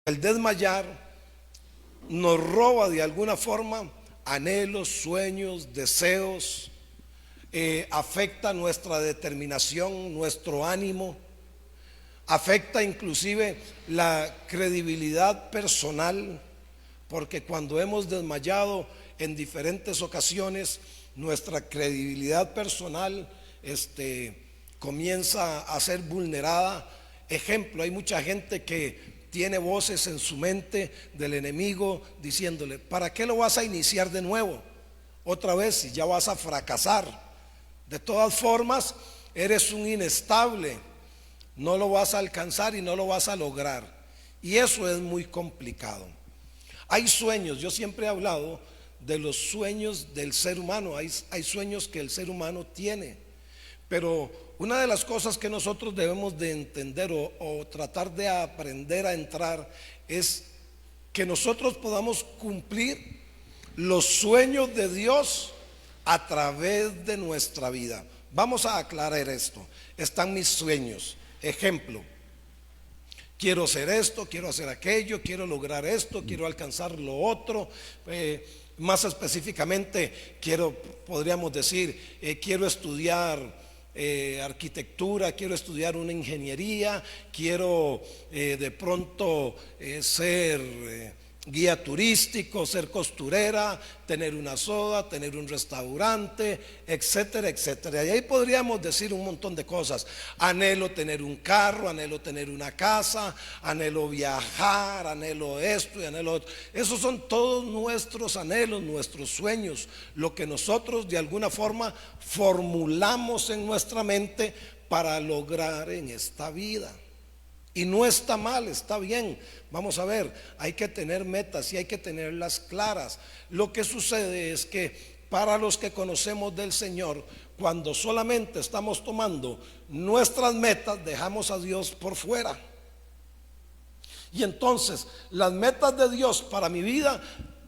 El desmayar nos roba de alguna forma anhelos, sueños, deseos, afecta nuestra determinación, nuestro ánimo, afecta inclusive la credibilidad personal, porque cuando hemos desmayado en diferentes ocasiones, nuestra credibilidad personal comienza a ser vulnerada. Ejemplo, hay mucha gente que tiene voces en su mente del enemigo diciéndole: ¿para qué lo vas a iniciar de nuevo? Otra vez, si ya vas a fracasar. De todas formas, eres un inestable, no lo vas a alcanzar y no lo vas a lograr. Y eso es muy complicado. Hay sueños, yo siempre he hablado de los sueños del ser humano. Hay sueños que el ser humano tiene, pero una de las cosas que nosotros debemos de entender o tratar de aprender a entrar es que nosotros podamos cumplir los sueños de Dios a través de nuestra vida. Vamos a aclarar esto. Están mis sueños. Ejemplo: quiero hacer esto, quiero hacer aquello, quiero lograr esto, quiero alcanzar lo otro. Más específicamente, podríamos decir, quiero estudiar arquitectura, quiero estudiar una ingeniería, quiero de pronto ser guía turístico, ser costurera, tener una soda, tener un restaurante, etcétera, etcétera. Y ahí podríamos decir un montón de cosas. Anhelo tener un carro, anhelo tener una casa, anhelo viajar, anhelo esto y anhelo otro. Esos son todos nuestros anhelos, nuestros sueños, lo que nosotros de alguna forma formulamos en nuestra mente para lograr en esta vida. Y no está mal, está bien. Vamos a ver, hay que tener metas y hay que tenerlas claras. Lo que sucede es que para los que conocemos del Señor, cuando solamente estamos tomando nuestras metas, dejamos a Dios por fuera. Y entonces las metas de Dios para mi vida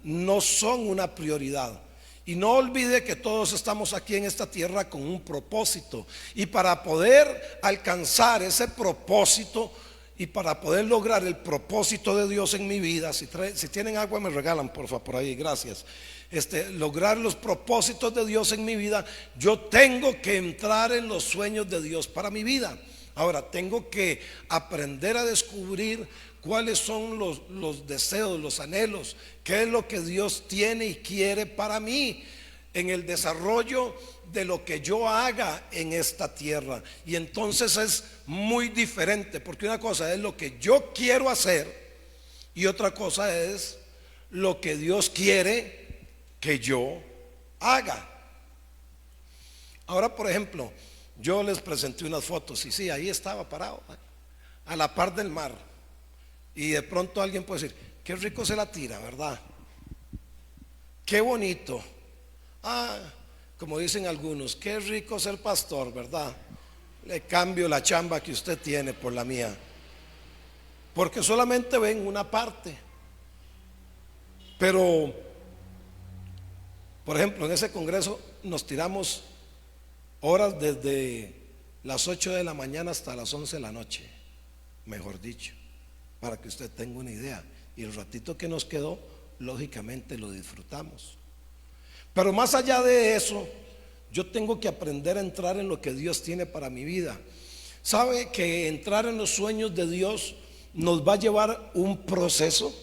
no son una prioridad. Y no olvide que todos estamos aquí en esta tierra con un propósito. Y para poder alcanzar ese propósito y para poder lograr el propósito de Dios en mi vida, si tienen agua me regalan por favor por ahí, gracias. Lograr los propósitos de Dios en mi vida, yo tengo que entrar en los sueños de Dios para mi vida. Ahora tengo que aprender a descubrir cuáles son los deseos, los anhelos, qué es lo que Dios tiene y quiere para mí en el desarrollo de lo que yo haga en esta tierra. Y entonces es muy diferente, porque una cosa es lo que yo quiero hacer y otra cosa es lo que Dios quiere que yo haga. Ahora, por ejemplo, yo les presenté unas fotos y sí, ahí estaba parado a la par del mar, y de pronto alguien puede decir: qué rico se la tira, ¿verdad? Qué bonito. Como dicen algunos, qué rico ser pastor, ¿verdad? Le cambio la chamba que usted tiene por la mía, porque solamente ven una parte. Pero, por ejemplo, en ese congreso nos tiramos horas desde las 8 de la mañana hasta las 11 de la noche, mejor dicho, para que usted tenga una idea. Y el ratito que nos quedó, lógicamente lo disfrutamos. Pero más allá de eso, yo tengo que aprender a entrar en lo que Dios tiene para mi vida. ¿Sabe que entrar en los sueños de Dios nos va a llevar un proceso?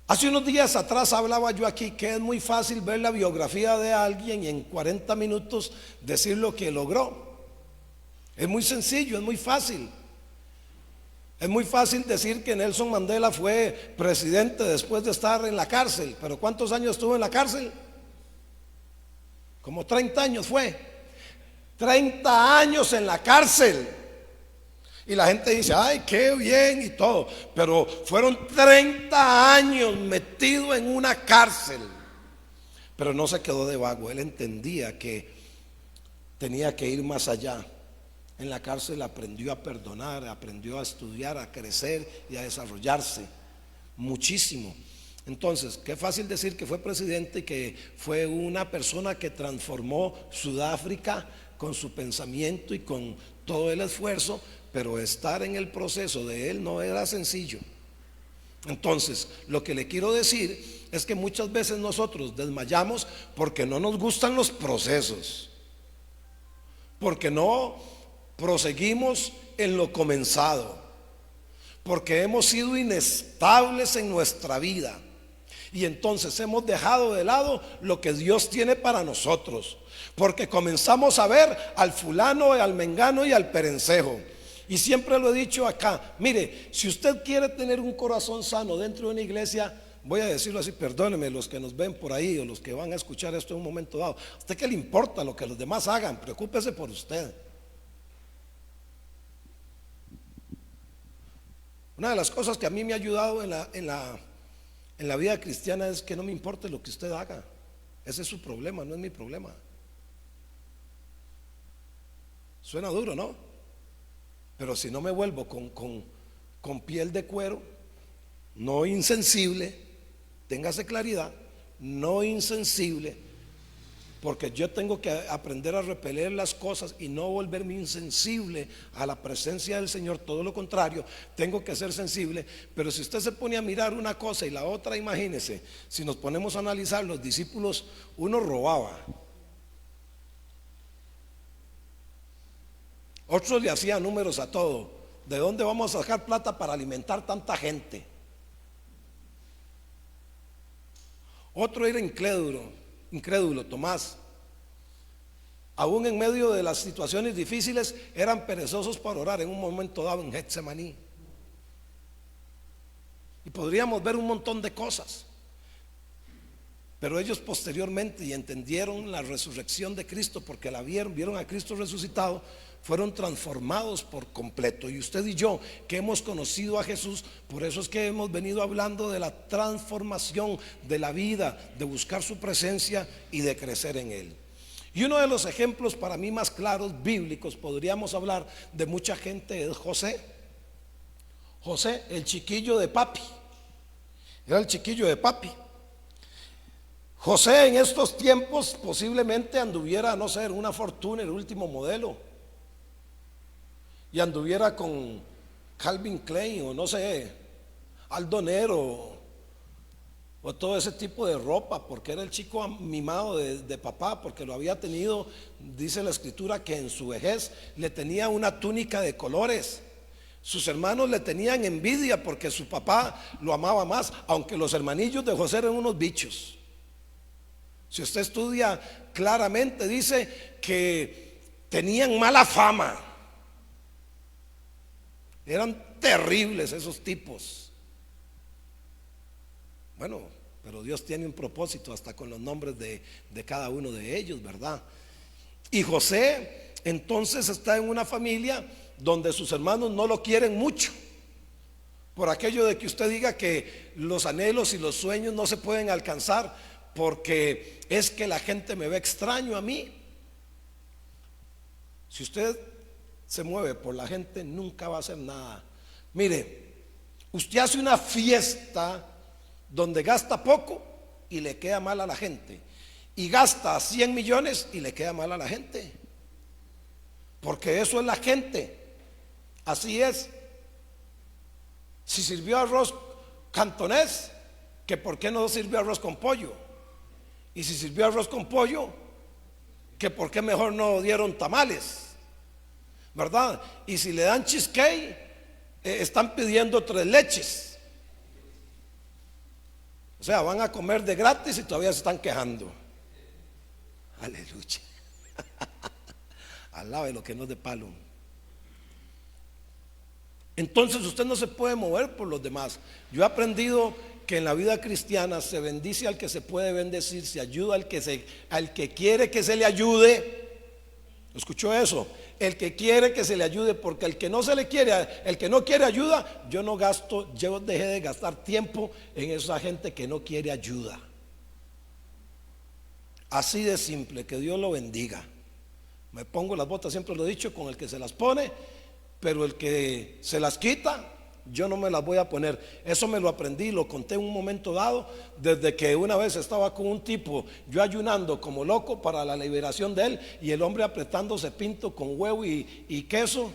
Hace unos días atrás hablaba yo aquí que es muy fácil ver la biografía de alguien y en 40 minutos decir lo que logró. Es muy sencillo, es muy fácil. Es muy fácil decir que Nelson Mandela fue presidente después de estar en la cárcel, pero ¿cuántos años estuvo en la cárcel? Como 30 años fue. 30 años en la cárcel. Y la gente dice: ay, qué bien y todo, pero fueron 30 años metido en una cárcel. Pero no se quedó de vago, él entendía que tenía que ir más allá. En la cárcel aprendió a perdonar, aprendió a estudiar, a crecer y a desarrollarse muchísimo. Entonces, qué fácil decir que fue presidente y que fue una persona que transformó Sudáfrica con su pensamiento y con todo el esfuerzo, pero estar en el proceso de él no era sencillo. Entonces, lo que le quiero decir es que muchas veces nosotros desmayamos porque no nos gustan los procesos, porque no proseguimos en lo comenzado, porque hemos sido inestables en nuestra vida y entonces hemos dejado de lado lo que Dios tiene para nosotros, porque comenzamos a ver al fulano, al mengano y al perencejo. Y siempre lo he dicho acá, mire, si usted quiere tener un corazón sano dentro de una iglesia, voy a decirlo así, perdónenme los que nos ven por ahí o los que van a escuchar esto en un momento dado, ¿a usted qué le importa lo que los demás hagan? Preocúpese por usted. Una de las cosas que a mí me ha ayudado en la vida cristiana es que no me importe lo que usted haga. Ese es su problema, no es mi problema. Suena duro, ¿no? Pero si no me vuelvo con piel de cuero, no insensible, téngase claridad, no insensible, porque yo tengo que aprender a repeler las cosas y no volverme insensible a la presencia del Señor. Todo lo contrario, tengo que ser sensible. Pero si usted se pone a mirar una cosa y la otra, imagínese, si nos ponemos a analizar, los discípulos, uno robaba, otros le hacían números a todo. ¿De dónde vamos a sacar plata para alimentar tanta gente? Otro era incrédulo, Tomás. Aún en medio de las situaciones difíciles, eran perezosos para orar en un momento dado en Getsemaní. Y podríamos ver un montón de cosas. Pero ellos posteriormente, y entendieron la resurrección de Cristo, porque la vieron a Cristo resucitado, fueron transformados por completo. Y usted y yo, que hemos conocido a Jesús, por eso es que hemos venido hablando de la transformación de la vida, de buscar su presencia y de crecer en Él. Y uno de los ejemplos para mí más claros, bíblicos, podríamos hablar de mucha gente, es José. José, el chiquillo de papi. Era el chiquillo de papi. José en estos tiempos posiblemente anduviera, no sé, en una Fortuna, el último modelo, y anduviera con Calvin Klein o no sé, Aldo Nero o todo ese tipo de ropa, porque era el chico mimado de papá, porque lo había tenido, dice la escritura, que en su vejez le tenía una túnica de colores. Sus hermanos le tenían envidia porque su papá lo amaba más, aunque los hermanillos de José eran unos bichos. Si usted estudia claramente, dice que tenían mala fama. Eran terribles esos tipos. Bueno, pero Dios tiene un propósito hasta con los nombres de cada uno de ellos, ¿verdad? Y José entonces está en una familia donde sus hermanos no lo quieren mucho, por aquello de que usted diga que los anhelos y los sueños no se pueden alcanzar, porque es que la gente me ve extraño a mí. Si usted se mueve por la gente, nunca va a hacer nada. Mire, usted hace una fiesta donde gasta poco y le queda mal a la gente, y gasta 100 millones y le queda mal a la gente, porque eso es la gente. Así es. Si sirvió arroz cantonés, que por qué no sirvió arroz con pollo, y si sirvió arroz con pollo, que por qué mejor no dieron tamales, ¿verdad? Y si le dan cheesecake, están pidiendo 3 leches. O sea, van a comer de gratis y todavía se están quejando. Aleluya. Alabe lo que no es de palo. Entonces usted no se puede mover por los demás. Yo he aprendido que en la vida cristiana se bendice al que se puede bendecir, se ayuda al que quiere que se le ayude. ¿Escuchó eso? El que quiere que se le ayude, porque el que no se le quiere, el que no quiere ayuda, yo dejé de gastar tiempo en esa gente que no quiere ayuda. Así de simple, que Dios lo bendiga. Me pongo las botas, siempre lo he dicho, con el que se las pone, pero el que se las quita, yo no me las voy a poner. Eso me lo aprendí, lo conté en un momento dado, desde que una vez estaba con un tipo, yo ayunando como loco para la liberación de él, y el hombre apretándose pinto con huevo y queso,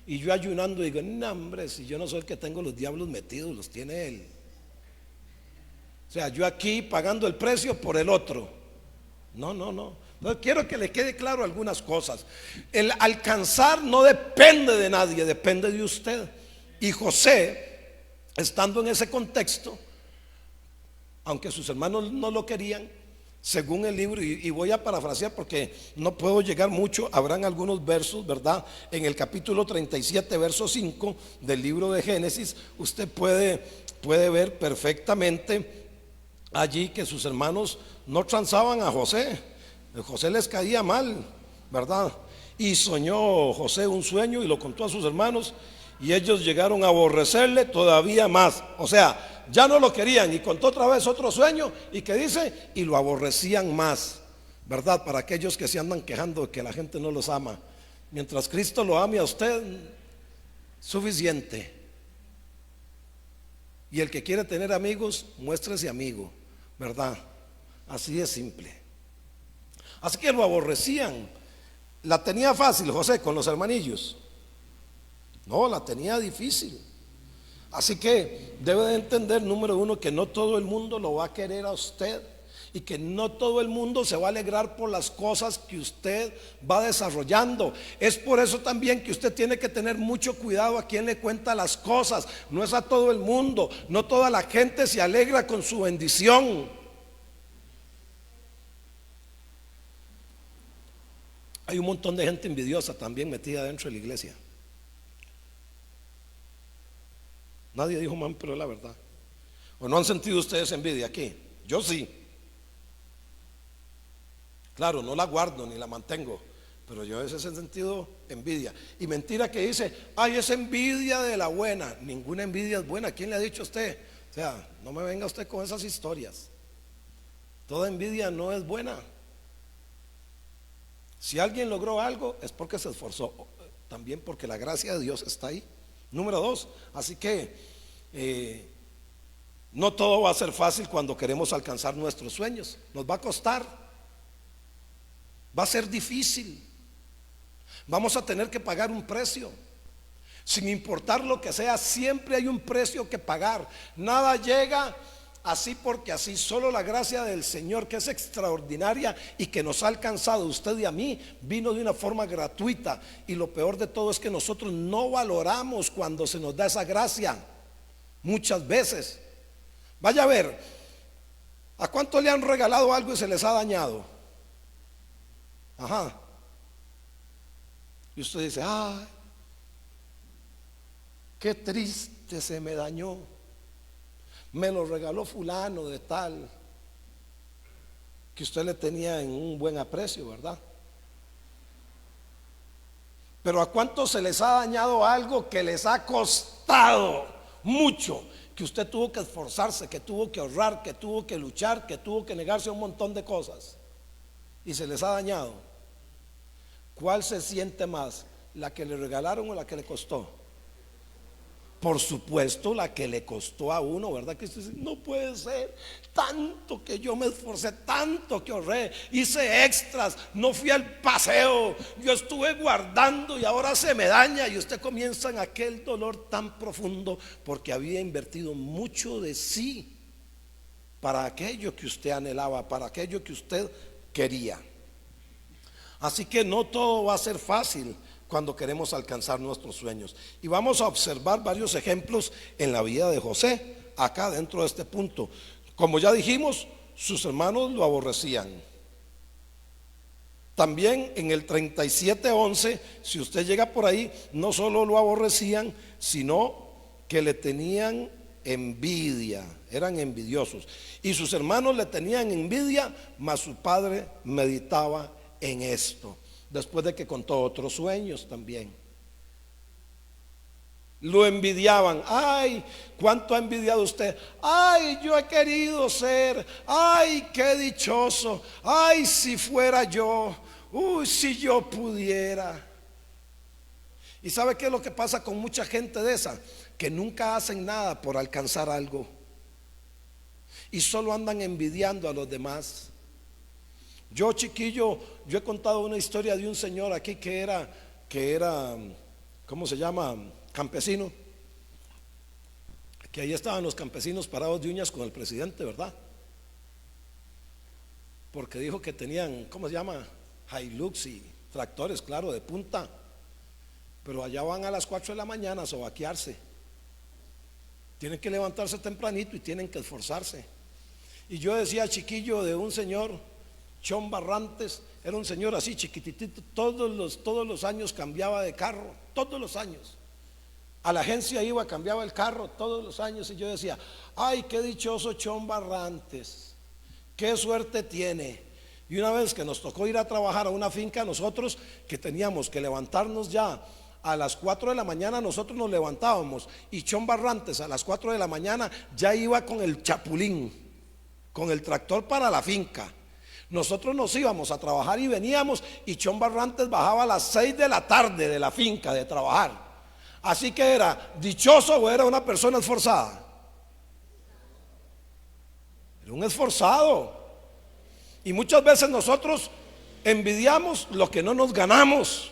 Y yo ayunando digo, no hombre, si yo no soy el que tengo los diablos metidos, los tiene él. O sea, yo aquí pagando el precio por el otro. No, no, no. No, quiero que le quede claro algunas cosas. El alcanzar no depende de nadie, depende de usted. Y José, estando en ese contexto, aunque sus hermanos no lo querían, según el libro, y voy a parafrasear porque no puedo llegar mucho, habrán algunos versos, ¿verdad? En el capítulo 37, verso 5 del libro de Génesis, usted puede ver perfectamente allí que sus hermanos no transaban a José. José les caía mal, ¿verdad? Y soñó José un sueño y lo contó a sus hermanos, y ellos llegaron a aborrecerle todavía más. O sea, ya no lo querían, y contó otra vez otro sueño, y que dice, y lo aborrecían más, ¿verdad? Para aquellos que se andan quejando de que la gente no los ama, mientras Cristo lo ame a usted, suficiente. Y el que quiere tener amigos, muéstrese amigo, ¿verdad? Así de simple. Así que lo aborrecían. La tenía fácil José con los hermanillos. No, la tenía difícil. Así que debe de entender, número uno, que no todo el mundo lo va a querer a usted, y que no todo el mundo se va a alegrar por las cosas que usted va desarrollando. Es por eso también que usted tiene que tener mucho cuidado a quien le cuenta las cosas. No es a todo el mundo, no toda la gente se alegra con su bendición. Hay un montón de gente envidiosa también metida dentro de la iglesia. Nadie dijo man, pero es la verdad. ¿O no han sentido ustedes envidia aquí? Yo sí. Claro, no la guardo ni la mantengo, pero yo a veces he sentido envidia. Y mentira que dice, ay, es envidia de la buena. Ninguna envidia es buena. ¿Quién le ha dicho a usted? O sea, no me venga usted con esas historias. Toda envidia no es buena. Si alguien logró algo es porque se esforzó, también porque la gracia de Dios está ahí. Número dos, así que no todo va a ser fácil cuando queremos alcanzar nuestros sueños. Nos va a costar, va a ser difícil, vamos a tener que pagar un precio. Sin importar lo que sea, siempre hay un precio que pagar. Nada llega así porque así. Solo la gracia del Señor, que es extraordinaria y que nos ha alcanzado usted y a mí, vino de una forma gratuita. Y lo peor de todo es que nosotros no valoramos cuando se nos da esa gracia. Muchas veces, vaya a ver, ¿a cuánto le han regalado algo y se les ha dañado? Ajá. Y usted dice, ay, qué triste, se me dañó. Me lo regaló fulano de tal, que usted le tenía en un buen aprecio, ¿verdad? Pero ¿a cuántos se les ha dañado algo que les ha costado mucho? Que usted tuvo que esforzarse, que tuvo que ahorrar, que tuvo que luchar, que tuvo que negarse a un montón de cosas, y se les ha dañado. ¿Cuál se siente más? ¿La que le regalaron o la que le costó? Por supuesto, la que le costó a uno, ¿verdad? Que usted dice, no puede ser, tanto que yo me esforcé, tanto que ahorré, hice extras, no fui al paseo, yo estuve guardando y ahora se me daña. Y usted comienza en aquel dolor tan profundo porque había invertido mucho de sí para aquello que usted anhelaba, para aquello que usted quería. Así que no todo va a ser fácil cuando queremos alcanzar nuestros sueños. Y vamos a observar varios ejemplos en la vida de José, acá dentro de este punto. Como ya dijimos, sus hermanos lo aborrecían. También en el 37:11, si usted llega por ahí, no solo lo aborrecían, sino que le tenían envidia, eran envidiosos. Y sus hermanos le tenían envidia, mas su padre meditaba en esto. Después de que contó otros sueños también, lo envidiaban. Ay, ¿cuánto ha envidiado usted? Ay, yo he querido ser. Ay, qué dichoso. Ay, si fuera yo. Uy, si yo pudiera. ¿Y sabe qué es lo que pasa con mucha gente de esa? Que nunca hacen nada por alcanzar algo y solo andan envidiando a los demás. Yo, chiquillo, yo he contado una historia de un señor aquí que era ¿cómo se llama? Campesino, que ahí estaban los campesinos parados de uñas con el presidente, ¿verdad? Porque dijo que tenían, ¿cómo se llama? Hilux y tractores, claro, de punta. Pero allá van a las 4 de la mañana a sobaquearse. Tienen que levantarse tempranito y tienen que esforzarse. Y yo decía chiquillo de un señor, Chon Barrantes, era un señor así chiquititito, todos los años cambiaba de carro, todos los años. A la agencia iba, cambiaba el carro todos los años y yo decía, ay, qué dichoso Chon Barrantes, qué suerte tiene. Y una vez que nos tocó ir a trabajar a una finca, nosotros que teníamos que levantarnos ya a las 4 de la mañana, nosotros nos levantábamos y Chon Barrantes a las 4 de la mañana ya iba con el chapulín, con el tractor para la finca. Nosotros nos íbamos a trabajar y veníamos y Chon Barrantes bajaba a las 6 de la tarde de la finca de trabajar. Así que era dichoso o era una persona esforzada. Era un esforzado. Y muchas veces nosotros envidiamos lo que no nos ganamos.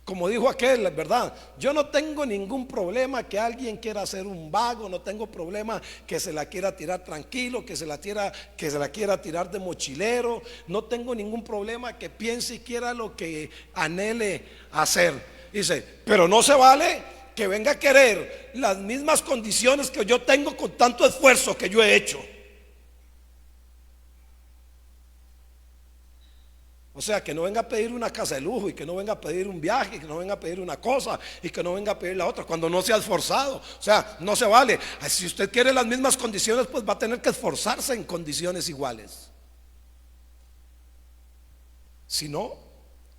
Como dijo aquel, ¿verdad? Yo no tengo ningún problema que alguien quiera hacer un vago, no tengo problema que se la quiera tirar tranquilo, que se la quiera tirar de mochilero, no tengo ningún problema que piense y quiera lo que anhele hacer. Dice, pero no se vale que venga a querer las mismas condiciones que yo tengo con tanto esfuerzo que yo he hecho. O sea, que no venga a pedir una casa de lujo y que no venga a pedir un viaje, y que no venga a pedir una cosa y que no venga a pedir la otra cuando no se ha esforzado. O sea, no se vale. Si usted quiere las mismas condiciones, pues va a tener que esforzarse en condiciones iguales. Si no,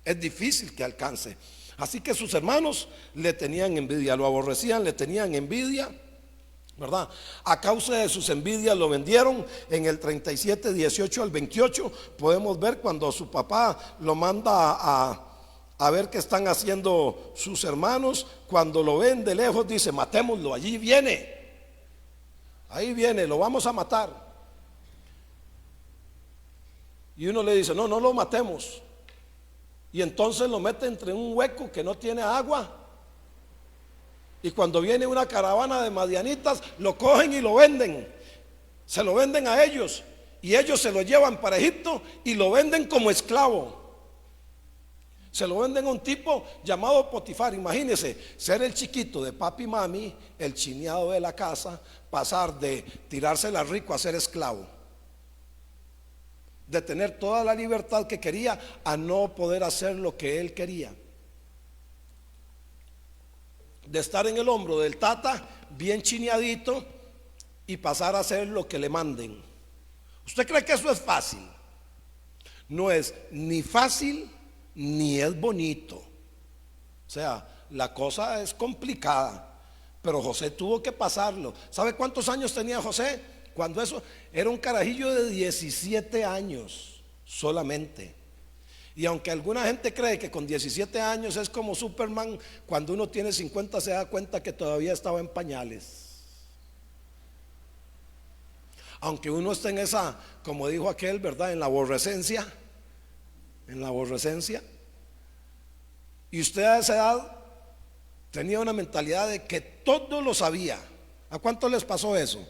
es difícil que alcance. Así que sus hermanos le tenían envidia, lo aborrecían, le tenían envidia, ¿verdad? A causa de sus envidias lo vendieron. En el 37, 18 al 28 podemos ver cuando su papá lo manda a ver qué están haciendo sus hermanos. Cuando lo ven de lejos dice, matémoslo, allí viene, ahí viene, lo vamos a matar. Y uno le dice, no, no lo matemos. Y entonces lo mete entre un hueco que no tiene agua. Y cuando viene una caravana de madianitas, lo cogen y lo venden. Se lo venden a ellos. Y ellos se lo llevan para Egipto y lo venden como esclavo. Se lo venden a un tipo llamado Potifar. Imagínense, ser el chiquito de papi y mami, el chineado de la casa, pasar de tirársela rico a ser esclavo. De tener toda la libertad que quería a no poder hacer lo que él quería. De estar en el hombro del tata bien chineadito y pasar a hacer lo que le manden. ¿Usted cree que eso es fácil? No es ni fácil ni es bonito. O sea, la cosa es complicada. Pero José tuvo que pasarlo. ¿Sabe cuántos años tenía José? Cuando eso era un carajillo de 17 años solamente. Y aunque alguna gente cree que con 17 años es como Superman, cuando uno tiene 50 se da cuenta que todavía estaba en pañales. Aunque uno esté en esa, como dijo aquel, ¿verdad? En la aborrecencia. En la aborrecencia. Y usted a esa edad tenía una mentalidad de que todo lo sabía. ¿A cuántos les pasó eso?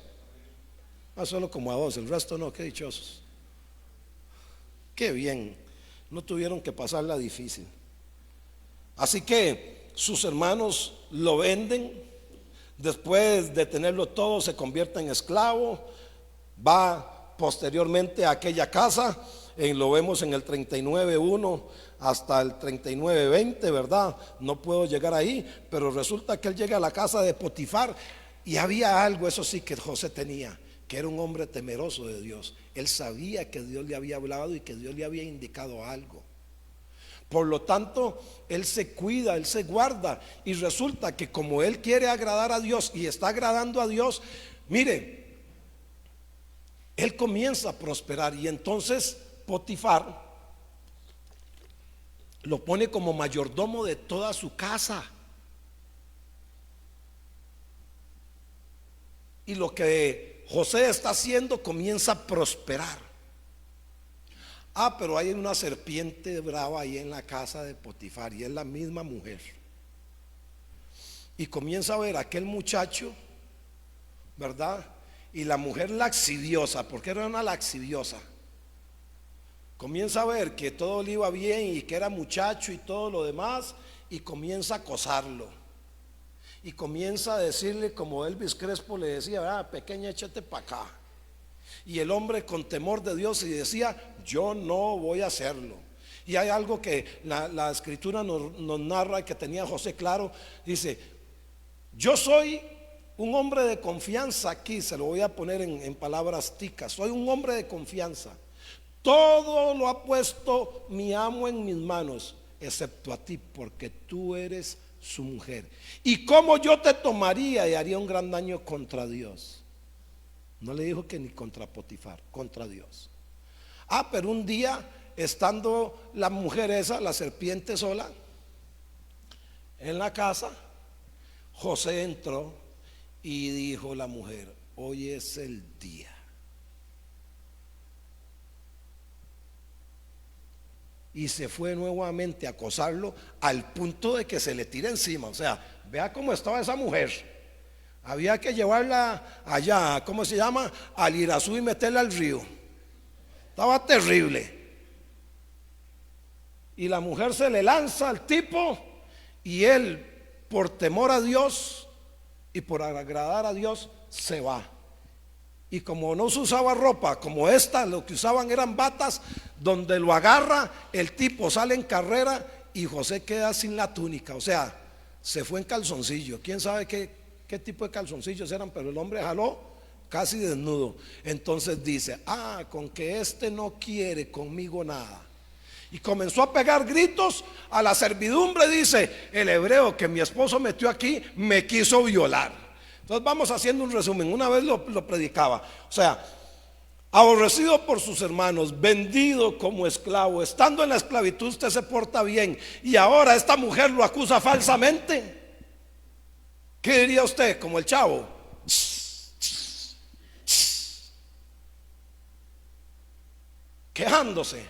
Solo como a 2, el resto no, qué dichosos. Qué bien, no tuvieron que pasarla difícil. Así que sus hermanos lo venden. Después de tenerlo todo se convierte en esclavo. Va posteriormente a aquella casa, lo vemos en el 39:1 hasta el 39:20, ¿verdad? No puedo llegar ahí, pero resulta que él llega a la casa de Potifar y había algo, eso sí, que José tenía, que era un hombre temeroso de Dios. Él sabía que Dios le había hablado y que Dios le había indicado algo. Por lo tanto, él se cuida, él se guarda. Y resulta que como él quiere agradar a Dios y está agradando a Dios, mire, él comienza a prosperar. Y entonces Potifar lo pone como mayordomo de toda su casa. Y lo que José está haciendo comienza a prosperar. Pero hay una serpiente brava ahí en la casa de Potifar y es la misma mujer. y comienza a ver a aquel muchacho, ¿verdad? Y la mujer laxidiosa, porque era una laxidiosa, comienza a ver que todo le iba bien y que era muchacho y todo lo demás, y comienza a acosarlo. Y comienza a decirle, como Elvis Crespo le decía, ah, pequeña, échate para acá. Y el hombre con temor de Dios y decía, yo no voy a hacerlo. Y hay algo que la escritura nos narra que tenía José claro. Dice, yo soy un hombre de confianza. Aquí se lo voy a poner en palabras ticas. Soy un hombre de confianza. Todo lo ha puesto mi amo en mis manos, excepto a ti, porque tú eres su mujer. Y cómo yo te tomaría y haría un gran daño contra Dios. No le dijo que ni contra Potifar, contra Dios. Ah, pero un día, estando la mujer esa, la serpiente sola, en la casa, José entró y dijo la mujer, hoy es el día. Y se fue nuevamente a acosarlo al punto de que se le tira encima. O sea, vea cómo estaba esa mujer. Había que llevarla allá, ¿cómo se llama? Al Irazú y meterla al río. Estaba terrible. Y la mujer se le lanza al tipo y él, por temor a Dios y por agradar a Dios, se va. Y como no se usaba ropa como esta, lo que usaban eran batas, donde lo agarra, el tipo sale en carrera y José queda sin la túnica. O sea, se fue en calzoncillo. Quién sabe qué tipo de calzoncillos eran, pero el hombre jaló casi desnudo. Entonces dice, ah, con que este no quiere conmigo nada. Y comenzó a pegar gritos a la servidumbre. Dice el hebreo que mi esposo metió aquí, me quiso violar. Entonces vamos haciendo un resumen. Una vez lo predicaba. O sea, aborrecido por sus hermanos, vendido como esclavo, estando en la esclavitud usted se porta bien, y ahora esta mujer lo acusa falsamente. ¿Qué diría usted? Como el chavo, quejándose.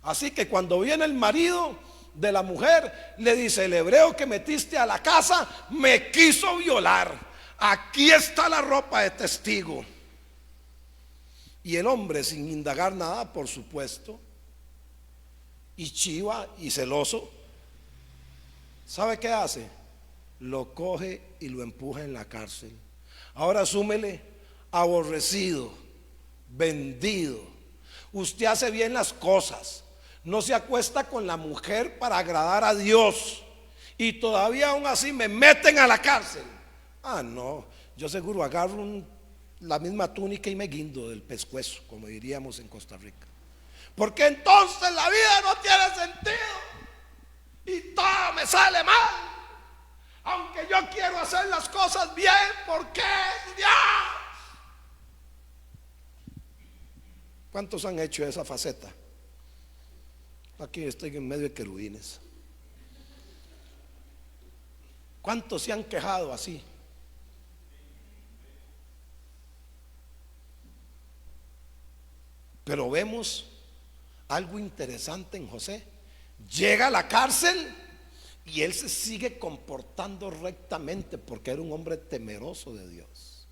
Así que cuando viene el marido de la mujer, le dice, el hebreo que metiste a la casa me quiso violar. Aquí está la ropa de testigo. Y el hombre, sin indagar nada, por supuesto, y chiva y celoso, ¿sabe qué hace? Lo coge y lo empuja en la cárcel. Ahora súmele, aborrecido, vendido. Usted hace bien las cosas, no se acuesta con la mujer para agradar a Dios, y todavía aún así me meten a la cárcel. Ah, no, yo seguro agarro la misma túnica y me guindo del pescuezo, como diríamos en Costa Rica. Porque entonces la vida no tiene sentido y todo me sale mal. Aunque yo quiero hacer las cosas bien, ¿por qué, Dios? ¿Cuántos han hecho esa faceta? Aquí estoy en medio de querubines. ¿Cuántos se han quejado así? Pero vemos algo interesante en José. Llega a la cárcel y él se sigue comportando rectamente porque era un hombre temeroso de Dios.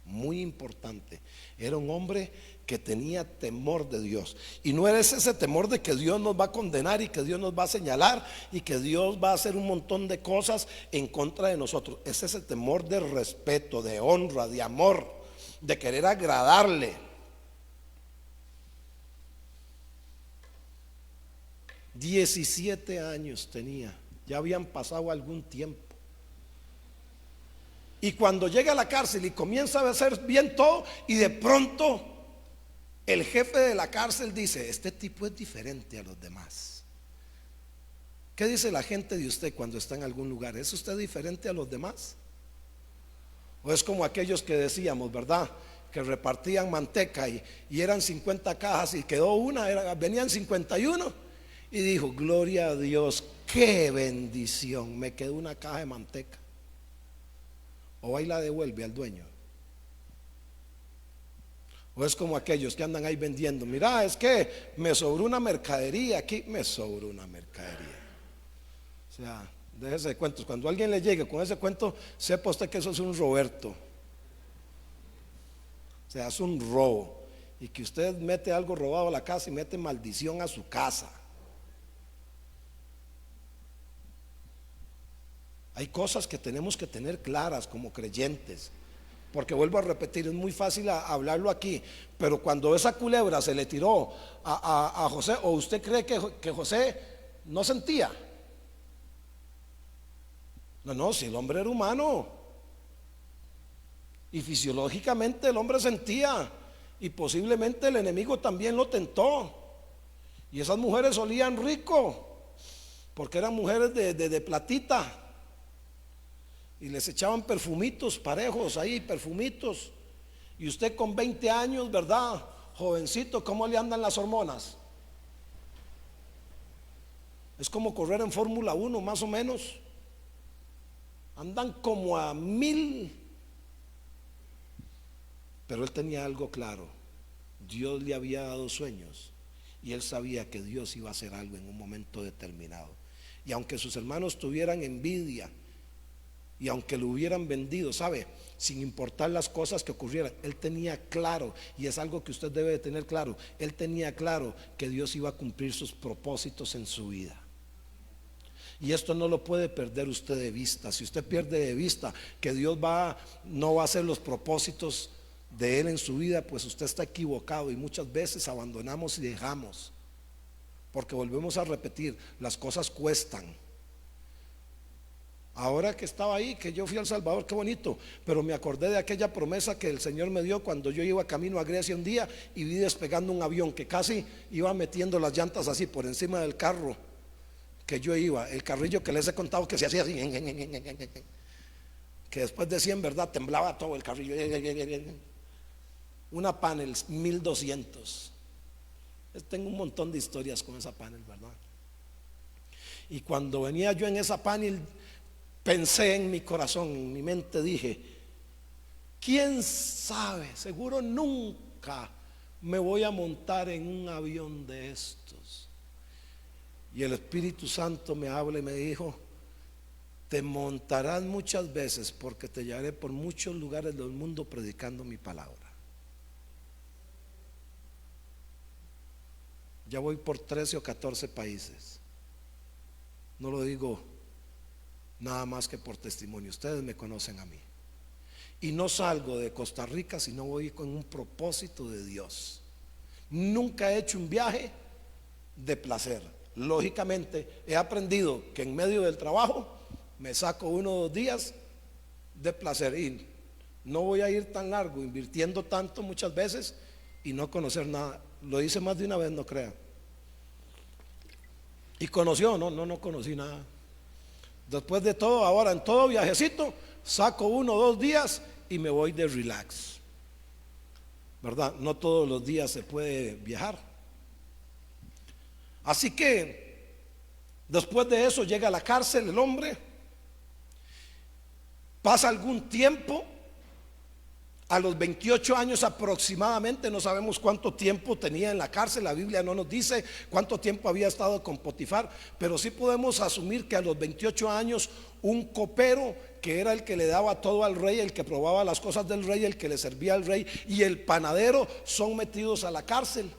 Muy importante. Era un hombre que tenía temor de Dios. Y no es ese temor de que Dios nos va a condenar y que Dios nos va a señalar y que Dios va a hacer un montón de cosas en contra de nosotros. Es ese temor de respeto, de honra, de amor, de querer agradarle. 17 años tenía, ya habían pasado algún tiempo. Y cuando llega a la cárcel y comienza a hacer bien todo, y de pronto el jefe de la cárcel dice, este tipo es diferente a los demás. ¿Qué dice la gente de usted cuando está en algún lugar? ¿Es usted diferente a los demás? ¿O es como aquellos que decíamos, verdad? Que repartían manteca y eran 50 cajas y quedó una, venían 51. Y dijo, gloria a Dios, qué bendición, me quedó una caja de manteca. O ahí la devuelve al dueño. O es como aquellos que andan ahí vendiendo, mira, es que me sobró una mercadería, aquí me sobró una mercadería. O sea, Déjese de cuentos. Cuando alguien le llegue con ese cuento, sepa usted que eso es un Roberto. O sea, es un robo. Y que usted mete algo robado a la casa y mete maldición a su casa. Hay cosas que tenemos que tener claras como creyentes. Porque vuelvo a repetir, es muy fácil hablarlo aquí, pero cuando esa culebra se le tiró a José, ¿o usted cree que José no sentía? No, si el hombre era humano y fisiológicamente el hombre sentía, y posiblemente el enemigo también lo tentó. Y esas mujeres olían rico porque eran mujeres de platita, y les echaban perfumitos parejos ahí, perfumitos. Y usted con 20 años, ¿verdad? Jovencito, ¿cómo le andan las hormonas? Es como correr en Fórmula 1 más o menos. Andan como a 1000. Pero él tenía algo claro. Dios le había dado sueños y él sabía que Dios iba a hacer algo en un momento determinado. Y aunque sus hermanos tuvieran envidia y aunque lo hubieran vendido, ¿sabe? Sin importar las cosas que ocurrieran, él tenía claro, y es algo que usted debe de tener claro, él tenía claro que Dios iba a cumplir sus propósitos en su vida. Y esto no lo puede perder usted de vista. Si usted pierde de vista que Dios no va a hacer los propósitos de él en su vida, pues usted está equivocado. Y muchas veces abandonamos y dejamos, porque volvemos a repetir, las cosas cuestan. Ahora que estaba ahí, que yo fui a El Salvador, qué bonito, pero me acordé de aquella promesa que el Señor me dio cuando yo iba camino a Grecia un día y vi despegando un avión que casi iba metiendo las llantas así por encima del carro que yo iba, el carrillo que les he contado que se hacía así, que después de 100, ¿verdad? Temblaba todo el carrillo. Una panel 1200. Tengo un montón de historias con esa panel, ¿verdad? Y cuando venía yo en esa panel, pensé en mi corazón, en mi mente dije, ¿quién sabe? Seguro nunca me voy a montar en un avión de estos. Y el Espíritu Santo me habla y me dijo, te montarás muchas veces porque te llevaré por muchos lugares del mundo predicando mi palabra. Ya voy por 13 o 14 países. No lo digo nada más que por testimonio. Ustedes me conocen a mí. Y no salgo de Costa Rica si no voy con un propósito de Dios. Nunca he hecho un viaje de placer. Lógicamente he aprendido que en medio del trabajo me saco 1 o 2 días de placer, y no voy a ir tan largo invirtiendo tanto muchas veces y no conocer nada. Lo hice más de una vez, no crea. Y conoció, no conocí nada. Después de todo, ahora en todo viajecito saco 1 o 2 días y me voy de relax, ¿verdad? No todos los días se puede viajar. Así que después de eso llega a la cárcel el hombre, pasa algún tiempo, a los 28 años aproximadamente, no sabemos cuánto tiempo tenía en la cárcel, la Biblia no nos dice cuánto tiempo había estado con Potifar, pero sí podemos asumir que a los 28 años un copero, que era el que le daba todo al rey, el que probaba las cosas del rey, el que le servía al rey, y el panadero son metidos a la cárcel.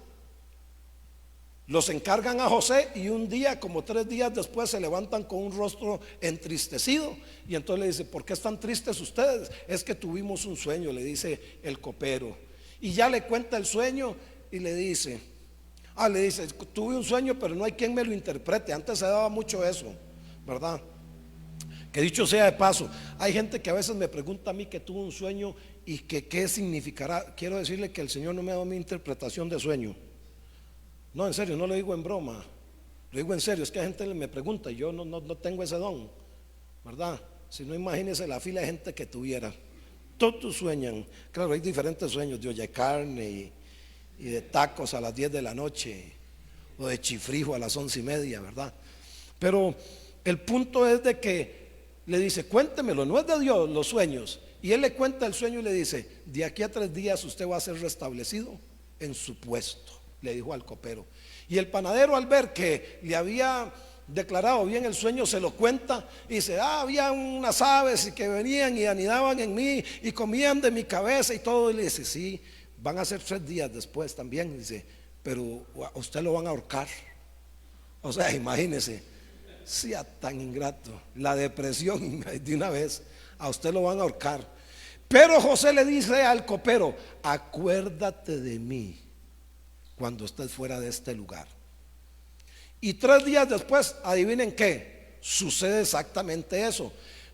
Los encargan a José y un día, como 3 días después, se levantan con un rostro entristecido. Y entonces le dice, ¿por qué están tristes ustedes? Es que tuvimos un sueño, le dice el copero. Y ya le cuenta el sueño y le dice, tuve un sueño pero no hay quien me lo interprete. Antes se daba mucho eso, ¿verdad? Que dicho sea de paso, hay gente que a veces me pregunta a mí que tuvo un sueño y que qué significará. Quiero decirle que el Señor no me ha dado mi interpretación de sueño. No, en serio, no lo digo en broma, lo digo en serio. Es que hay gente que me pregunta y yo no tengo ese don, ¿verdad? Si no, imagínese la fila de gente que tuviera. Todos sueñan. Claro, hay diferentes sueños, de olla de carne y de tacos a las 10 de la noche, o de chifrijo a las 11:30, ¿verdad? Pero el punto es de que le dice, cuéntemelo, no es de Dios los sueños. Y él le cuenta el sueño y le dice, de aquí a 3 días usted va a ser restablecido en su puesto, le dijo al copero. Y el panadero, al ver que le había declarado bien el sueño, se lo cuenta y dice, había unas aves y que venían y anidaban en mí y comían de mi cabeza y todo. Y le dice, sí, van a ser 3 días después también. Y dice, pero a usted lo van a ahorcar. O sea, imagínese, sea tan ingrato, la depresión de una vez, a usted lo van a ahorcar. Pero José le dice al copero, acuérdate de mí cuando estés fuera de este lugar. Y 3 días después, adivinen qué, sucede exactamente eso.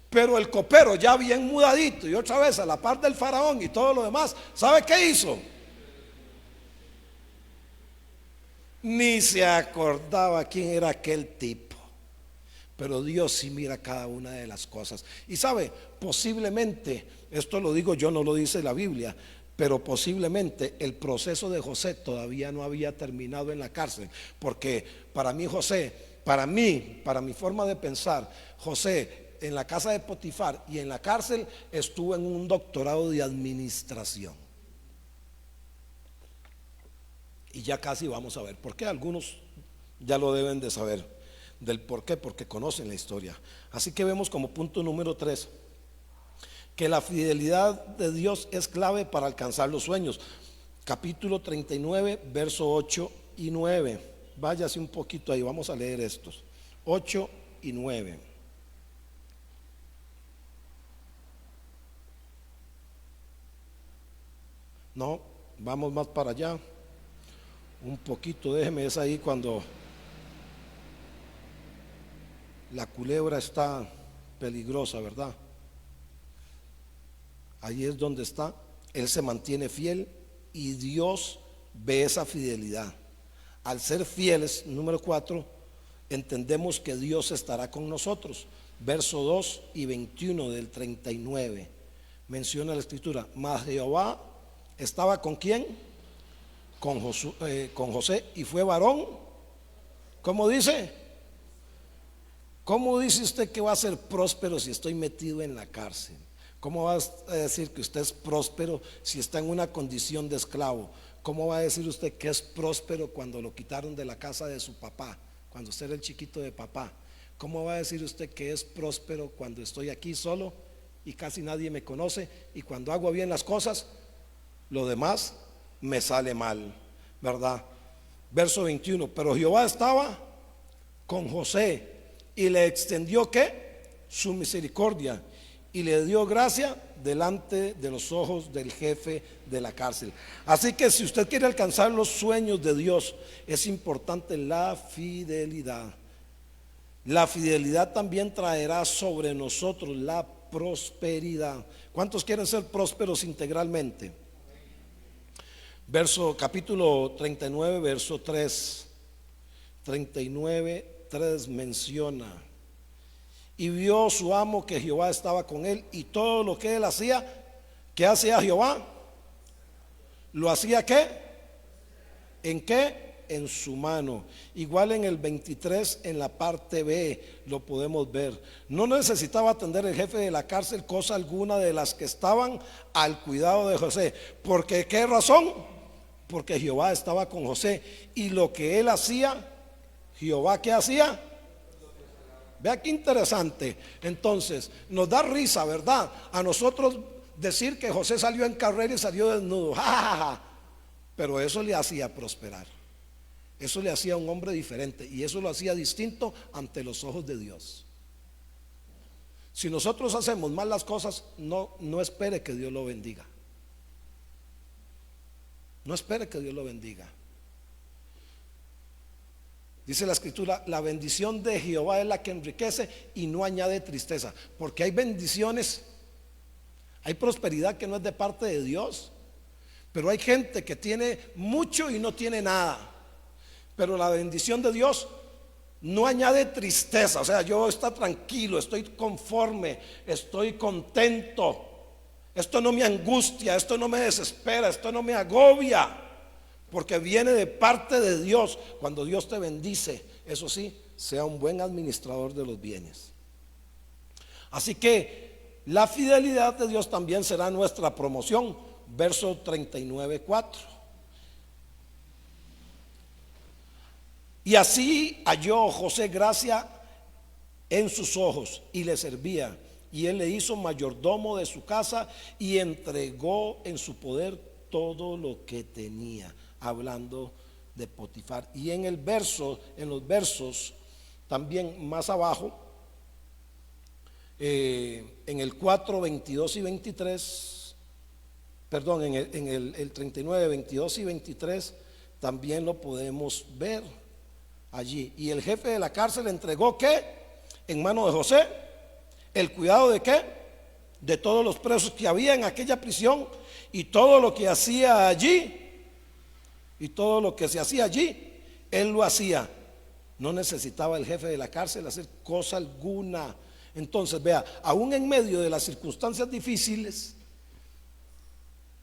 Pero el copero, ya bien mudadito y otra vez a la par del faraón y todo lo demás, ¿sabe qué hizo? Ni se acordaba quién era aquel tipo. Pero Dios sí mira cada una de las cosas. Y sabe, posiblemente, esto lo digo yo, no lo dice la Biblia, pero posiblemente el proceso de José todavía no había terminado en la cárcel. Porque para mí José, para mi forma de pensar, José en la casa de Potifar y en la cárcel estuvo en un doctorado de administración. Y ya casi vamos a ver por qué. Algunos ya lo deben de saber del por qué, porque conocen la historia. Así que vemos como punto número 3 que la fidelidad de Dios es clave para alcanzar los sueños. Capítulo 39, verso 8 y 9. Váyase un poquito ahí, vamos a leer estos 8 y 9. No, vamos más para allá un poquito, déjeme, es ahí cuando la culebra está peligrosa, ¿verdad? Ahí es donde está. Él se mantiene fiel y Dios ve esa fidelidad. Al ser fieles, número 4, entendemos que Dios estará con nosotros. Verso 2 y 21 del 39 menciona la escritura, mas Jehová estaba con ¿quién? Con José, y fue varón. ¿Cómo dice? ¿Cómo dice usted que va a ser próspero si estoy metido en la cárcel? ¿Cómo va a decir que usted es próspero si está en una condición de esclavo? ¿Cómo va a decir usted que es próspero cuando lo quitaron de la casa de su papá, cuando usted era el chiquito de papá? ¿Cómo va a decir usted que es próspero cuando estoy aquí solo y casi nadie me conoce, y cuando hago bien las cosas, lo demás me sale mal, ¿verdad? Verso 21, pero Jehová estaba con José y le extendió ¿qué? Su misericordia, y le dio gracia delante de los ojos del jefe de la cárcel. Así que si usted quiere alcanzar los sueños de Dios, es importante la fidelidad. La fidelidad también traerá sobre nosotros la prosperidad. ¿Cuántos quieren ser prósperos integralmente? Capítulo 39, verso 3. 39, 3 menciona: y vio su amo que Jehová estaba con él, y todo lo que él hacía, ¿qué hacía Jehová? ¿Lo hacía qué? ¿En qué? En su mano. Igual en el 23, en la parte B, lo podemos ver. No necesitaba atender el jefe de la cárcel cosa alguna de las que estaban al cuidado de José. ¿Porque qué razón? Porque Jehová estaba con José, y lo que él hacía, Jehová ¿qué hacía? Vea qué interesante. Entonces, nos da risa, ¿verdad? A nosotros decir que José salió en carrera y salió desnudo. ¡Ja, ja, ja! Pero eso le hacía prosperar. Eso le hacía un hombre diferente, y eso lo hacía distinto ante los ojos de Dios. Si nosotros hacemos mal las cosas, no espere que Dios lo bendiga. No espere que Dios lo bendiga. Dice la escritura, la bendición de Jehová es la que enriquece y no añade tristeza. Porque hay bendiciones, hay prosperidad que no es de parte de Dios. Pero hay gente que tiene mucho y no tiene nada. Pero la bendición de Dios no añade tristeza. O sea, yo estoy tranquilo, estoy conforme, estoy contento. Esto no me angustia, esto no me desespera, esto no me agobia. Porque viene de parte de Dios. Cuando Dios te bendice, eso sí, sea un buen administrador de los bienes. Así que la fidelidad de Dios también será nuestra promoción. Verso 39:4. Y así halló José gracia en sus ojos y le servía. Y él le hizo mayordomo de su casa y entregó en su poder todo lo que tenía. Hablando de Potifar. Y en los versos también más abajo, en el 4, 22 y 23, perdón, en el 39, 22 y 23, también lo podemos ver allí. Y el jefe de la cárcel entregó ¿qué? En mano de José, el cuidado de ¿qué? De todos los presos que había en aquella prisión, y todo lo que hacía allí, y todo lo que se hacía allí, él lo hacía. No necesitaba el jefe de la cárcel hacer cosa alguna. Entonces vea, aún en medio de las circunstancias difíciles,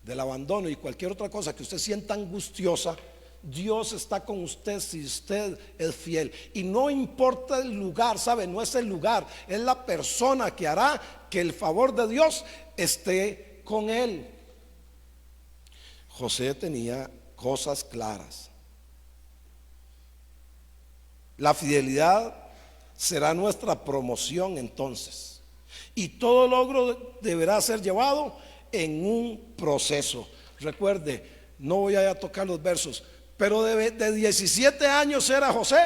del abandono y cualquier otra cosa que usted sienta angustiosa, Dios está con usted si usted es fiel. Y no importa el lugar, ¿sabe? No es el lugar, es la persona que hará que el favor de Dios esté con él. José tenía cosas claras. La fidelidad será nuestra promoción entonces. Y todo logro deberá ser llevado en un proceso. Recuerde, no voy a tocar los versos, pero de 17 años era José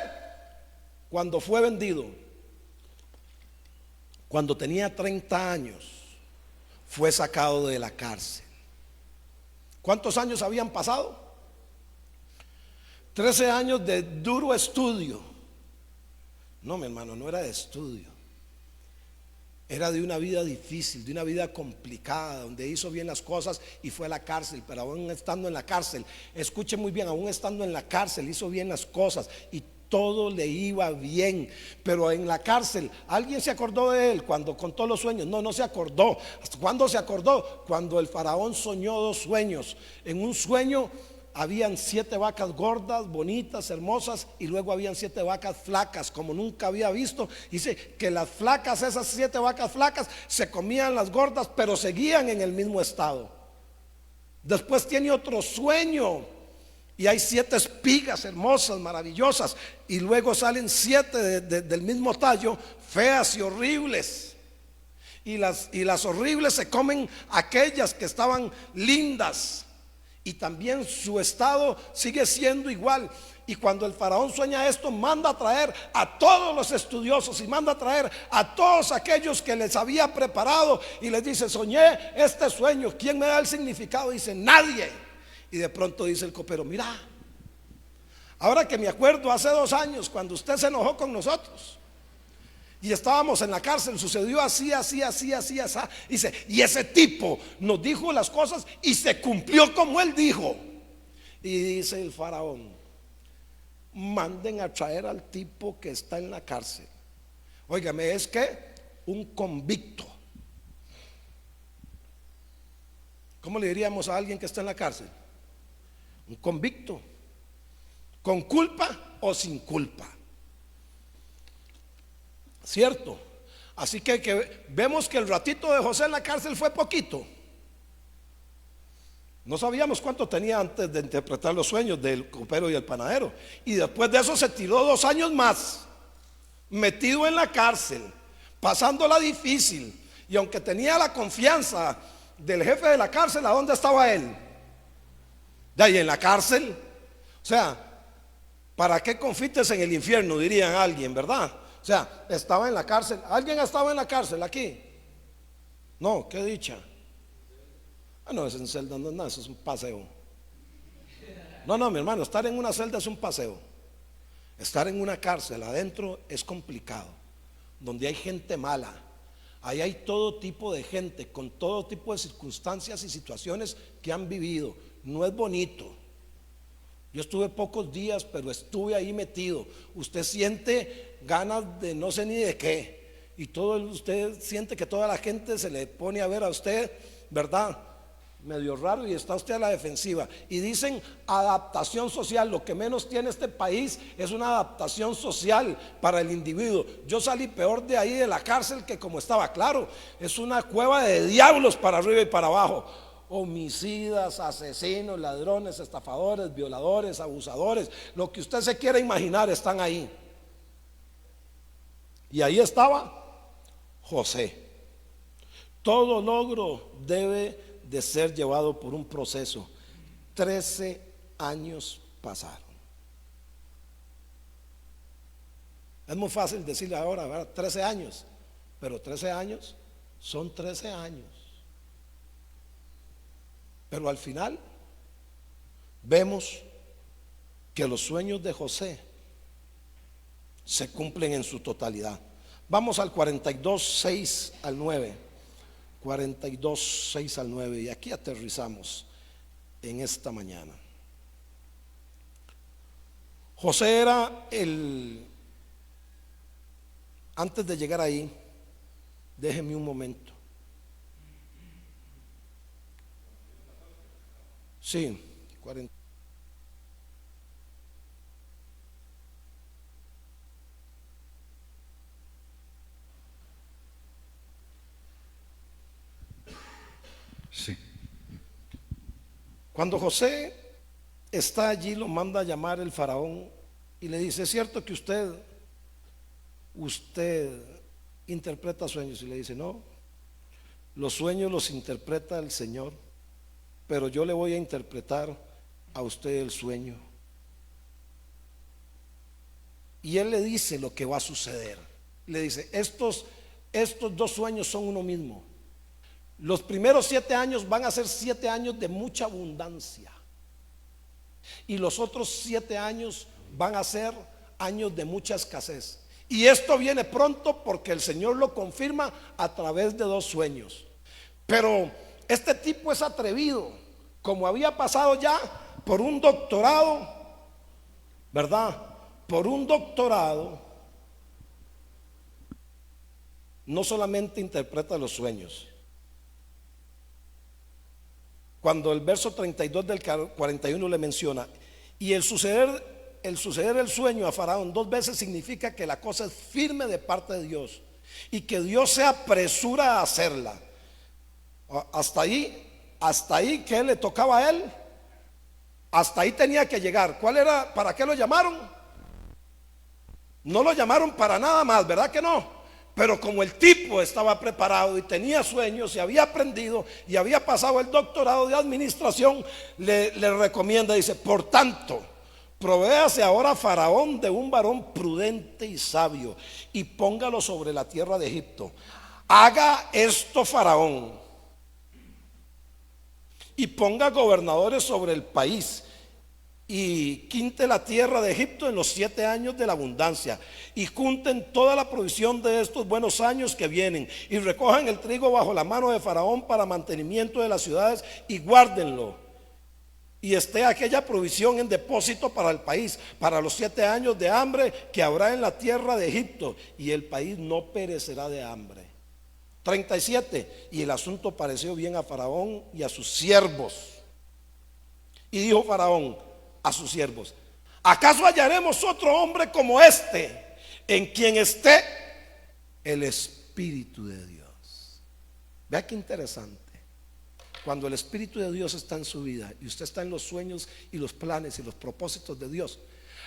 cuando fue vendido. Cuando tenía 30 años fue sacado de la cárcel. ¿Cuántos años habían pasado? 13 años de duro estudio. No, mi hermano, no era de estudio. Era de una vida difícil, de una vida complicada, donde hizo bien las cosas y fue a la cárcel. Pero aún estando en la cárcel, escuche muy bien, aún estando en la cárcel hizo bien las cosas y todo le iba bien. Pero en la cárcel, ¿alguien se acordó de él cuando contó los sueños? No, no se acordó. ¿Hasta cuándo se acordó? Cuando el faraón soñó 2 sueños. En un sueño habían 7 vacas gordas, bonitas, hermosas, y luego habían 7 vacas flacas, como nunca había visto. Dice que las flacas, esas 7 vacas flacas, se comían las gordas, pero seguían en el mismo estado. Después tiene otro sueño, y hay 7 espigas hermosas, maravillosas, y luego salen 7 del mismo tallo, feas y horribles. Y las horribles se comen aquellas que estaban lindas. Y también su estado sigue siendo igual. Y cuando el faraón sueña esto, manda a traer a todos los estudiosos y manda a traer a todos aquellos que les había preparado y les dice: soñé este sueño, ¿quién me da el significado? Dice: nadie. Y de pronto dice el copero: mira, ahora que me acuerdo, hace 2 años cuando usted se enojó con nosotros y estábamos en la cárcel, sucedió así, así, así, así, así. Dice: y ese tipo nos dijo las cosas y se cumplió como él dijo. Y dice el faraón: manden a traer al tipo que está en la cárcel. Óigame, es que un convicto. ¿Cómo le diríamos a alguien que está en la cárcel? Un convicto, con culpa o sin culpa. ¿Cierto? Así que vemos que el ratito de José en la cárcel fue poquito. No sabíamos cuánto tenía antes de interpretar los sueños del copero y el panadero. Y después de eso se tiró 2 años más, metido en la cárcel, pasándola difícil. Y aunque tenía la confianza del jefe de la cárcel, ¿a dónde estaba él? De ahí en la cárcel. O sea, ¿para qué confites en el infierno? Dirían alguien, ¿verdad? O sea, estaba en la cárcel. ¿Alguien estaba en la cárcel aquí? No, qué dicha. Ah, no, es en celda, no es nada, eso es un paseo. No, mi hermano, estar en una celda es un paseo. Estar en una cárcel adentro es complicado, donde hay gente mala. Ahí hay todo tipo de gente, con todo tipo de circunstancias y situaciones que han vivido. No es bonito. Yo estuve pocos días, pero estuve ahí metido. Usted siente ganas de no sé ni de qué. Y usted siente que toda la gente se le pone a ver a usted, ¿verdad? Medio raro, y está usted a la defensiva. Y dicen adaptación social. Lo que menos tiene este país es una adaptación social para el individuo. Yo salí peor de ahí de la cárcel que como estaba. Claro, es una cueva de diablos para arriba y para abajo. homicidas, asesinos, ladrones, estafadores, violadores, abusadores, lo que usted se quiera imaginar están ahí. Y ahí estaba José. Todo logro debe de ser llevado por un proceso. 13 años pasaron. Es muy fácil decirle ahora, ¿verdad? 13 años, pero 13 años son 13 años. Pero al final vemos que los sueños de José se cumplen en su totalidad. Vamos al 42, 6 al 9. 42, 6 al 9. Y aquí aterrizamos en esta mañana. José era antes de llegar ahí, déjeme un momento. Sí, 40. Sí. Cuando José está allí, lo manda a llamar el faraón y le dice: ¿es cierto que usted interpreta sueños? Y le dice: no, los sueños los interpreta el Señor, pero yo le voy a interpretar a usted el sueño. Y él le dice lo que va a suceder. Le dice: estos dos sueños son uno mismo. Los primeros 7 años van a ser 7 años de mucha abundancia, y los otros 7 años van a ser años de mucha escasez. Y esto viene pronto porque el Señor lo confirma a través de 2 sueños. Pero este tipo es atrevido, como había pasado ya por un doctorado, ¿verdad? Por un doctorado, no solamente interpreta los sueños. Cuando el verso 32 del 41 le menciona: y el suceder el sueño a Faraón 2 veces, significa que la cosa es firme de parte de Dios y que Dios se apresura a hacerla. Hasta ahí que le tocaba a él, hasta ahí tenía que llegar. ¿Cuál era? ¿Para qué lo llamaron? No lo llamaron para nada más, ¿verdad que no? Pero como el tipo estaba preparado y tenía sueños y había aprendido y había pasado el doctorado de administración, le recomienda, dice: por tanto, provéase ahora Faraón de un varón prudente y sabio, y póngalo sobre la tierra de Egipto. Haga esto Faraón, y ponga gobernadores sobre el país, y quinte la tierra de Egipto en los 7 años de la abundancia, y junten toda la provisión de estos buenos años que vienen, y recojan el trigo bajo la mano de Faraón para mantenimiento de las ciudades, y guárdenlo, y esté aquella provisión en depósito para el país, para los 7 años de hambre que habrá en la tierra de Egipto, y el país no perecerá de hambre. 37. Y el asunto pareció bien a Faraón y a sus siervos, y dijo Faraón a sus siervos: ¿acaso hallaremos otro hombre como este, en quien esté el Espíritu de Dios? Vea qué interesante. Cuando el Espíritu de Dios está en su vida y usted está en los sueños y los planes y los propósitos de Dios,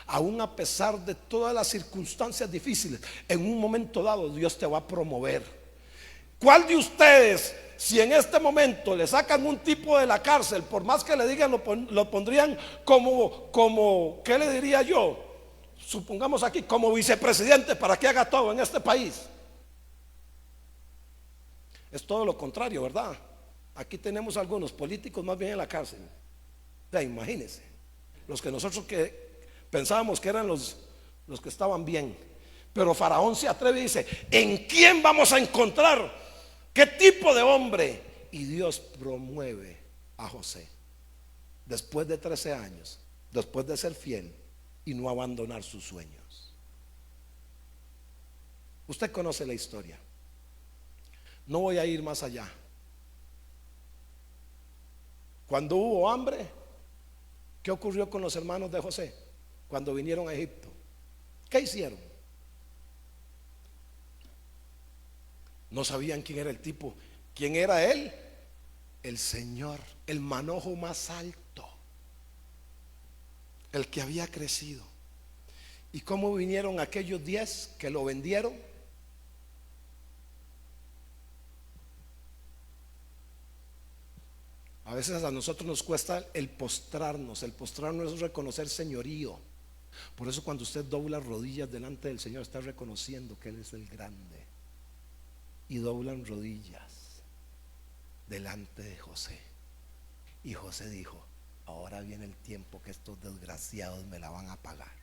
aún a pesar de todas las circunstancias difíciles, en un momento dado Dios te va a promover. ¿Cuál de ustedes, si en este momento le sacan un tipo de la cárcel, por más que le digan, lo pondrían como, ¿qué le diría yo? Supongamos aquí, como vicepresidente para que haga todo en este país? Es todo lo contrario, ¿verdad? Aquí tenemos algunos políticos más bien en la cárcel. Ya, imagínense, los que nosotros que pensábamos que eran los que estaban bien. Pero Faraón se atreve y dice: ¿en quién vamos a encontrar? ¿Qué tipo de hombre? Y Dios promueve a José después de 13 años, después de ser fiel y no abandonar sus sueños. Usted conoce la historia, no voy a ir más allá. Cuando hubo hambre, ¿qué ocurrió con los hermanos de José cuando vinieron a Egipto? ¿Qué hicieron? No sabían quién era el tipo. ¿Quién era él? el Señor, el manojo más alto, el que había crecido. ¿Y cómo vinieron aquellos 10 que lo vendieron? A veces a nosotros nos cuesta el postrarnos. El postrarnos es reconocer señorío. Por eso cuando usted dobla rodillas delante del Señor, está reconociendo que Él es el grande. Y doblan rodillas delante de José. Y José dijo: ahora viene el tiempo que estos desgraciados me la van a pagar.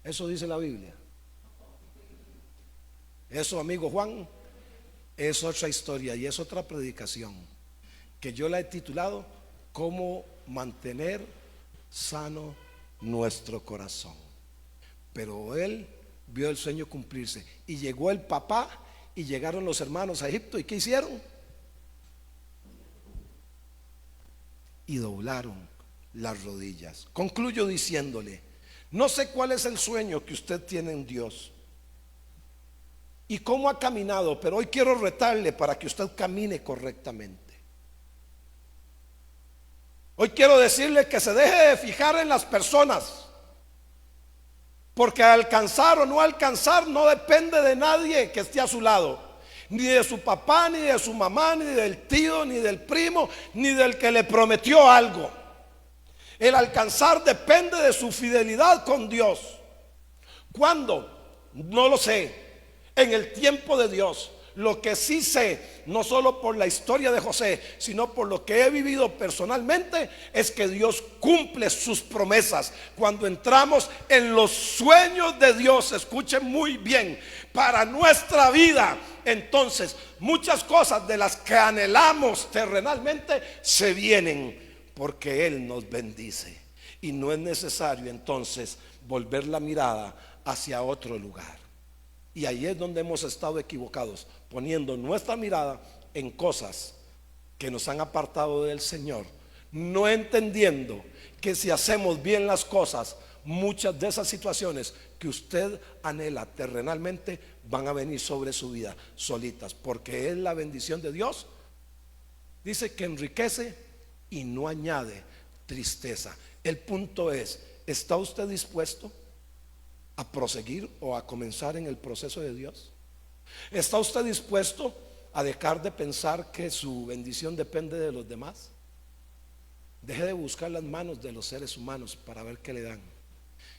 Eso dice la Biblia. Eso, amigo Juan, es otra historia y es otra predicación que yo la he titulado "Cómo mantener sano nuestro corazón". Pero él vio el sueño cumplirse y llegó el papá y llegaron los hermanos a Egipto. ¿Y qué hicieron? Y doblaron las rodillas. Concluyo diciéndole: no sé cuál es el sueño que usted tiene en Dios y cómo ha caminado, pero hoy quiero retarle para que usted camine correctamente. Hoy quiero decirle que se deje de fijar en las personas, porque alcanzar o no alcanzar no depende de nadie que esté a su lado, ni de su papá, ni de su mamá, ni del tío, ni del primo, ni del que le prometió algo. El alcanzar depende de su fidelidad con Dios. ¿Cuándo? No lo sé. En el tiempo de Dios. Lo que sí sé, no solo por la historia de José, sino por lo que he vivido personalmente, es que Dios cumple sus promesas. Cuando entramos en los sueños de Dios, escuchen muy bien, para nuestra vida, entonces muchas cosas de las que anhelamos terrenalmente se vienen, porque Él nos bendice. Y no es necesario entonces volver la mirada hacia otro lugar. Y ahí es donde hemos estado equivocados, poniendo nuestra mirada en cosas que nos han apartado del Señor, no entendiendo que si hacemos bien las cosas, muchas de esas situaciones que usted anhela terrenalmente van a venir sobre su vida solitas, porque es la bendición de Dios. Dice que enriquece y no añade tristeza. El punto es: ¿está usted dispuesto a proseguir o a comenzar en el proceso de Dios? ¿Está usted dispuesto a dejar de pensar que su bendición depende de los demás? Deje de buscar las manos de los seres humanos para ver qué le dan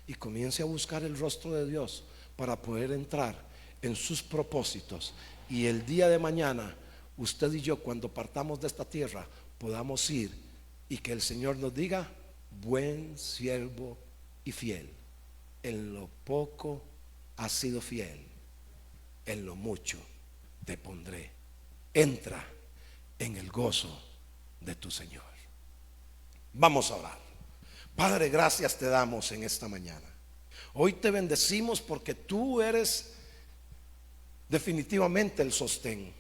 y comience a buscar el rostro de Dios para poder entrar en sus propósitos, y el día de mañana usted y yo, cuando partamos de esta tierra, podamos ir y que el Señor nos diga: buen siervo y fiel, en lo poco has sido fiel, en lo mucho te pondré. Entra en el gozo de tu Señor. Vamos a orar. Padre, gracias te damos en esta mañana. Hoy te bendecimos porque tú eres definitivamente el sostén.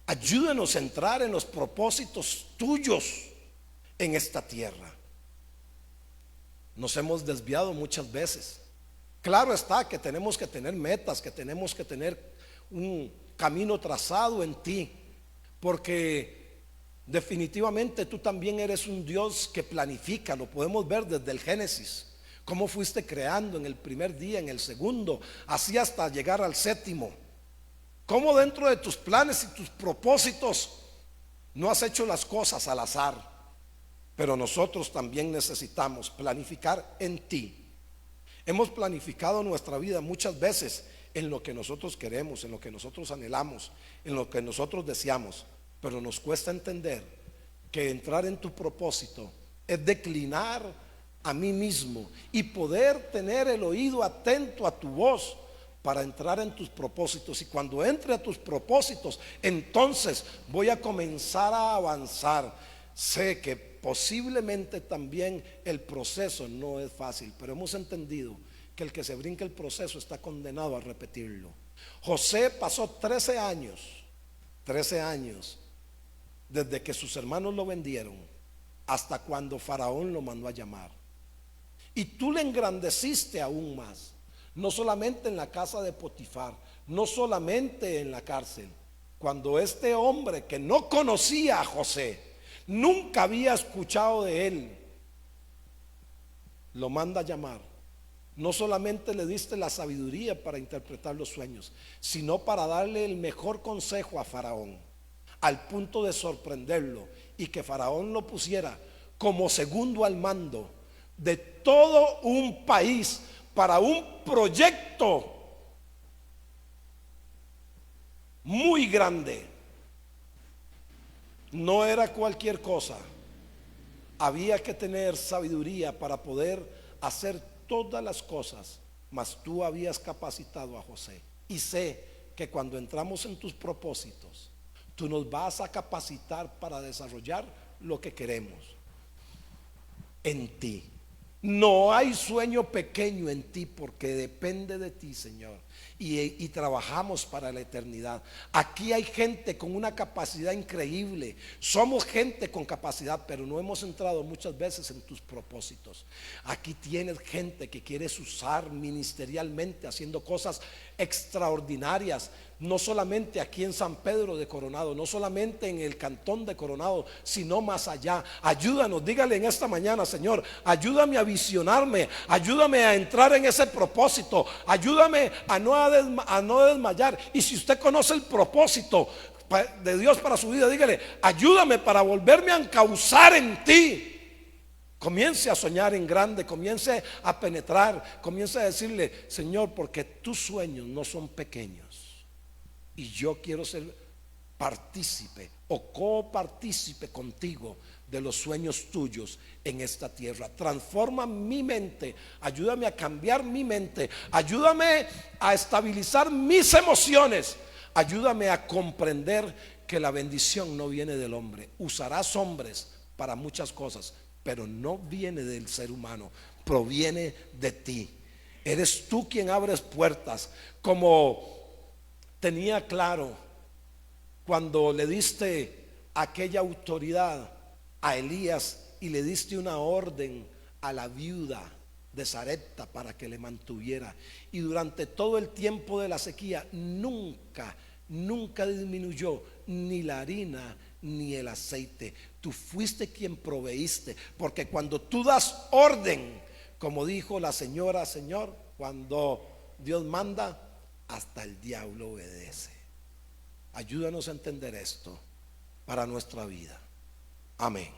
Ayúdanos a entrar en los propósitos tuyos en esta tierra. Nos hemos desviado muchas veces. Claro está que tenemos que tener metas, que tenemos que tener un camino trazado en ti, porque definitivamente tú también eres un Dios que planifica. Lo podemos ver desde el Génesis, cómo fuiste creando en el primer día, en el segundo, así hasta llegar al séptimo. Cómo dentro de tus planes y tus propósitos no has hecho las cosas al azar. Pero nosotros también necesitamos planificar en ti. Hemos planificado nuestra vida muchas veces en lo que nosotros queremos, en lo que nosotros anhelamos, en lo que nosotros deseamos, pero nos cuesta entender que entrar en tu propósito es declinar a mí mismo y poder tener el oído atento a tu voz para entrar en tus propósitos. Y cuando entre a tus propósitos, entonces voy a comenzar a avanzar. Sé que posiblemente también el proceso no es fácil, pero hemos entendido que el que se brinca el proceso está condenado a repetirlo. José pasó 13 años desde que sus hermanos lo vendieron hasta cuando Faraón lo mandó a llamar. Y tú le engrandeciste aún más, no solamente en la casa de Potifar, no solamente en la cárcel, Cuando este hombre que no conocía a José, nunca había escuchado de él, lo manda a llamar, no solamente le diste la sabiduría para interpretar los sueños, sino para darle el mejor consejo a Faraón, al punto de sorprenderlo y que Faraón lo pusiera como segundo al mando de todo un país para un proyecto muy grande. No era cualquier cosa. Había que tener sabiduría para poder hacer todas las cosas, mas tú habías capacitado a José. Y sé que cuando entramos en tus propósitos, tú nos vas a capacitar para desarrollar lo que queremos en ti. No hay sueño pequeño en ti porque depende de ti, Señor. Y trabajamos para la eternidad. Aquí hay gente con una capacidad increíble. Somos gente con capacidad, pero no hemos entrado muchas veces en tus propósitos. Aquí tienes gente que quieres usar ministerialmente, haciendo cosas extraordinarias. No solamente aquí en San Pedro de Coronado, no solamente en el cantón de Coronado, sino más allá. Ayúdanos, dígale en esta mañana: Señor, ayúdame a visionarme, ayúdame a entrar en ese propósito, ayúdame a no desmayar. Y si usted conoce el propósito de Dios para su vida, dígale: ayúdame para volverme a encauzar en ti. Comience a soñar en grande, comience a penetrar, comience a decirle: Señor, porque tus sueños no son pequeños y yo quiero ser partícipe o copartícipe contigo de los sueños tuyos en esta tierra. Transforma mi mente, ayúdame a cambiar mi mente, ayúdame a estabilizar mis emociones, ayúdame a comprender que la bendición no viene del hombre. Usarás hombres para muchas cosas, pero no viene del ser humano, proviene de ti. Eres tú quien abres puertas, como tenía claro cuando le diste aquella autoridad a Elías y le diste una orden a la viuda de Sarepta para que le mantuviera. Y durante todo el tiempo de la sequía nunca disminuyó ni la harina ni el aceite. Tú fuiste quien proveíste, porque cuando tú das orden, como dijo la señora: Señor, cuando Dios manda, hasta el diablo obedece. Ayúdanos a entender esto para nuestra vida. Amén.